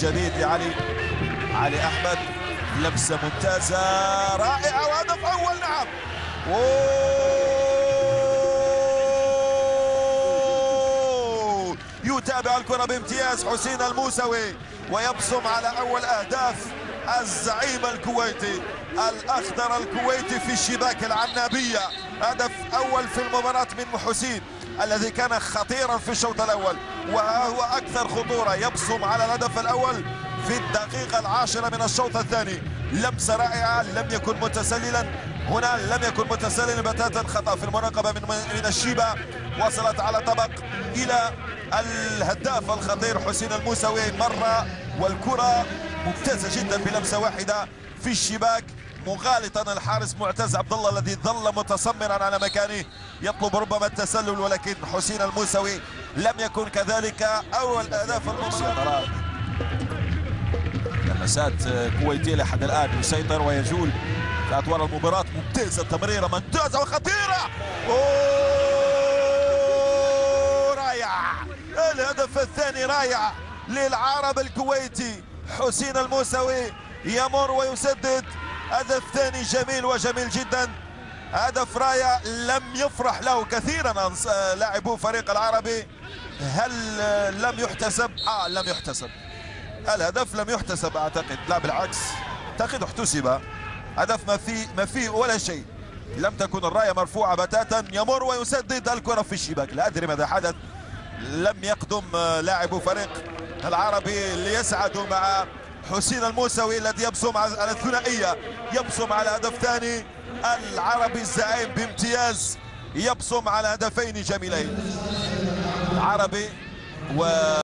جديد علي أحمد. لمسة ممتازة رائعة وهدف أول. نعم. يتابع الكرة بامتياز حسين الموسوي ويبصم على أول أهداف الزعيم الكويتي الأخضر الكويتي في الشباك العنابية. هدف أول في المباراة من حسين الذي كان خطيرا في الشوط الأول وهو أكثر خطورة. يبصم على الهدف الأول في الدقيقة 10 من الشوط الثاني. لمسة رائعة، لم يكن متسللا هنا، لم يكن متسللا بتاتا. خطأ في المراقبة من الشيبة، وصلت على طبق إلى الهداف الخطير حسين الموسوي مرة، والكرة ممتازة جدا بلمسة واحدة في الشباك مغالطا الحارس معتز عبد الله الذي ظل متصمرا على مكانه يطلب ربما التسلل، ولكن حسين الموسوي لم يكن كذلك. أول أهداف المباراة. لمسات كويتية لحد الآن يسيطر ويجول في أطوار المباراة. ممتازة، تمريرة ممتازة وخطيرة. رائع. الهدف الثاني رائع للعرب الكويتي. حسين الموسوي يمر ويسدد هدف ثاني جميل وجميل جدا. هدف رائع لم يفرح له كثيرا لاعبو فريق العربي. هل لم يحتسب؟ لم يحتسب الهدف، لم يحتسب اعتقد. لا بالعكس، اعتقد احتسب. هدف ما فيه ولا شيء. لم تكن الرايه مرفوعه بتاتا. يمر ويسدد الكره في الشباك. لا ادري ماذا حدث. لم يقدم لاعبو فريق العربي ليسعدوا مع حسين الموسوي الذي يبصم على الثنائيه، يبصم على هدف ثاني. العربي الزعيم بامتياز يبصم على هدفين جميلين. العربي و